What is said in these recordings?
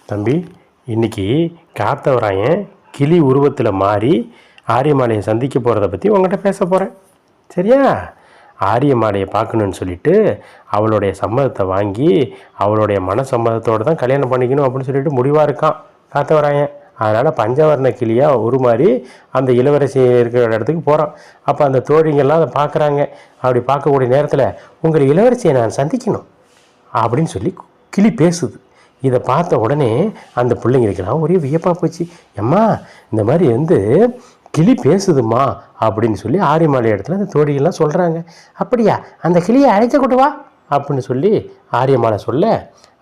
தம்பி, இன்னைக்கு காத்தவராயன் கிளி உருவத்தில் மாறி ஆரியமாலையை சந்திக்க போகிறத பற்றி உங்கள்கிட்ட பேச போகிறேன். சரியா? ஆரியமாலையை பார்க்கணுன்னு சொல்லிட்டு அவளுடைய சம்மதத்தை வாங்கி அவளுடைய சம்மதத்தோடு தான் கல்யாணம் பண்ணிக்கணும் அப்படின்னு சொல்லிட்டு முடிவாக இருக்கான் காத்தவராயன். அதனால் பஞ்சவர்ண கிளியாக உருமாறி அந்த இளவரசி இருக்கிற இடத்துக்கு போகிறான். அப்போ அந்த தோழிங்கள்லாம் அதை பார்க்குறாங்க. அப்படி பார்க்கக்கூடிய நேரத்தில் உங்கள் இளவரசியை நான் சந்திக்கணும் அப்படின்னு சொல்லி கிளி பேசுது. இதை பார்த்த உடனே அந்த பிள்ளைங்களுக்கெல்லாம் ஒரே வியப்பாக போச்சு. அம்மா, இந்த மாதிரி கிளி பேசுதுமா அப்படின்னு சொல்லி ஆரியமாலை இடத்துல அந்த தோழிகள்லாம் சொல்கிறாங்க. அப்படியா, அந்த கிளியை அழைக்க கொண்டு வா அப்படின்னு சொல்லி ஆரியமாலை சொல்ல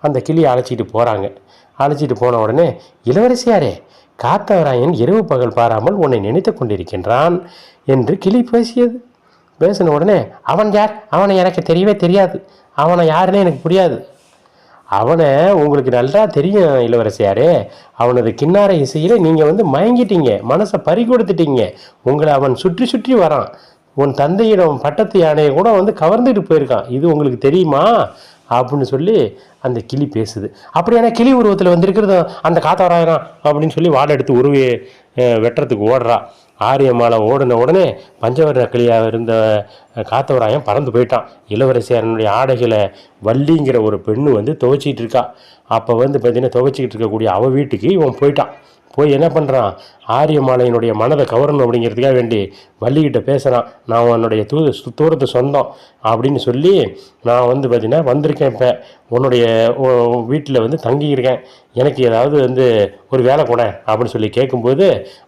அந்த கிளியை அழைச்சிட்டு போகிறாங்க. அழைச்சிட்டு போன உடனே, இளவரசியாரே, காத்தவராயன் இரவு பகல் பாராமல் உன்னை நினைத்து கொண்டிருக்கின்றான் என்று கிளி பேசியது. பேசின உடனே, அவன் யார்? அவனை எனக்கு தெரியவே தெரியாது. அவனை யாருன்னே எனக்கு புரியாது. அவனை உங்களுக்கு நல்லா தெரியும் இளவரசியாரே. அவனது கின்னார இசையில் நீங்கள் மயங்கிட்டீங்க, மனசை பறி கொடுத்துட்டீங்க. உங்களை அவன் சுற்றி சுற்றி வரான். உன் தந்தையிடம் பட்டத்து யானையை கூட கவர்ந்துட்டு போயிருக்கான். இது உங்களுக்கு தெரியுமா அப்படின்னு சொல்லி அந்த கிளி பேசுது. அப்படியான கிளி உருவத்தில் வந்திருக்கிறது அந்த காத்தவராயனா அப்படின்னு சொல்லி வாடை எடுத்து உருவே வெட்டுறதுக்கு ஓடுறா. ஆரியமாலை ஓடின உடனே பஞ்சவர்ண கிளியாக இருந்த காத்தவராயன் பறந்து போயிட்டான். இளவரசியாரனுடைய ஆடைகளை வள்ளிங்கிற ஒரு பெண்ணு துவைச்சிக்கிட்டு இருக்கா. அப்போ பார்த்தீங்கன்னா துவைச்சிக்கிட்டு இருக்கக்கூடிய அவள் வீட்டுக்கு இவன் போயிட்டான். போய் என்ன பண்ணுறான், ஆரியமாலையினுடைய மனதை கவரணும் அப்படிங்கிறதுக்காக வேண்டி வள்ளிக்கிட்ட பேசுகிறான். நான் உன்னுடைய தூரத்து சொந்தம் அப்படின்னு சொல்லி நான் பார்த்தீங்கன்னா வந்திருக்கேன். இப்போ உன்னுடைய வீட்டில் தங்கியிருக்கேன். எனக்கு ஏதாவது ஒரு வேலை கூட அப்படின்னு சொல்லி கேட்கும்போது,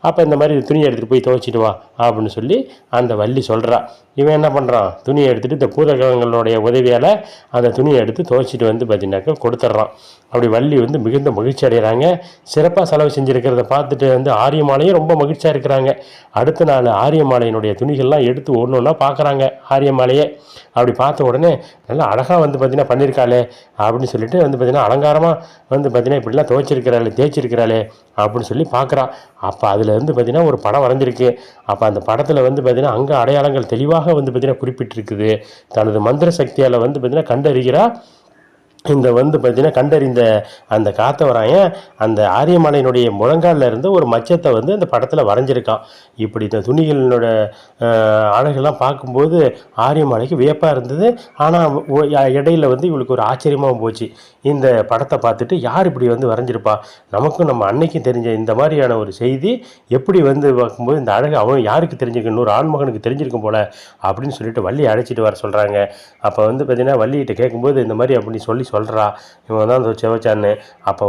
அப்போ இந்த மாதிரி துணியை எடுத்துகிட்டு போய் துவைச்சிட்டு வா அப்படின்னு சொல்லி அந்த வள்ளி சொல்கிறா. இவன் என்ன பண்ணுறான், துணியை எடுத்துகிட்டு இந்த பூதகங்களுடைய உதவியால் அந்த துணியை எடுத்து துவைச்சிட்டு பார்த்தீங்கன்னாக்கா கொடுத்துட்றான். அப்படி வள்ளி மிகுந்த மகிழ்ச்சி அடைகிறாங்க. சிறப்பாக செலவு செஞ்சுருக்கிறத பார்த்துட்டு ஆரியமாலையும் ரொம்ப மகிழ்ச்சியாக இருக்கிறாங்க. அடுத்த நாள் ஆரியமாலையினுடைய துணிகள்லாம் எடுத்து ஒன்று ஒன்றா பார்க்குறாங்க ஆரியமாலையே. அப்படி பார்த்த உடனே நல்லா அழகாக பார்த்தீங்கன்னா பண்ணியிருக்காளே அப்படின்னு சொல்லிட்டு பார்த்தீங்கன்னா அலங்காரமாக பார்த்தீங்கன்னா இப்படிலாம் தேய்ச்சிருக்கிறாளே அப்படின்னு சொல்லி பார்க்குறான். அப்போ அதில் பார்த்தீங்கன்னா ஒரு படம் வரைஞ்சிருக்கு. அப்போ அந்த படத்தில் பார்த்தீங்கன்னா அங்கே அடையாளங்கள் தெளிவாக பார்த்தீங்கன்னா குறிப்பிட்டிருக்குது. தனது மந்திர சக்தியால் பார்த்தீங்கன்னா கண்டறிகிறா. இந்த பார்த்தீங்கன்னா கண்டறிந்த அந்த காத்தவராயன் அந்த ஆரியமாலையினுடைய முழங்காலில் இருந்து ஒரு மச்சத்தை அந்த படத்தில் வரைஞ்சிருக்கான். இப்படி இந்த துணிகளோட அழகெல்லாம் பார்க்கும்போது ஆரியமாலைக்கு வியப்பாக இருந்தது. ஆனால் இடையில இவளுக்கு ஒரு ஆச்சரியமாக போச்சு. இந்த படத்தை பார்த்துட்டு யார் இப்படி வரைஞ்சிருப்பா, நமக்கும் நம்ம அன்னைக்கும் தெரிஞ்ச இந்த மாதிரியான ஒரு செய்தி எப்படி பார்க்கும்போது இந்த அழகு அவன் யாருக்கு தெரிஞ்சிருக்கும், இன்னொரு ஆண்மகனுக்கு தெரிஞ்சிருக்கும் போல அப்படின்னு சொல்லிட்டு வள்ளி அழைச்சிட்டு வர சொல்கிறாங்க. அப்போ பார்த்தீங்கன்னா வள்ளிகிட்ட கேட்கும்போது இந்த மாதிரி அப்படின்னு சொல்கிறா. இவன் தான் செவச்சான்னு. அப்போ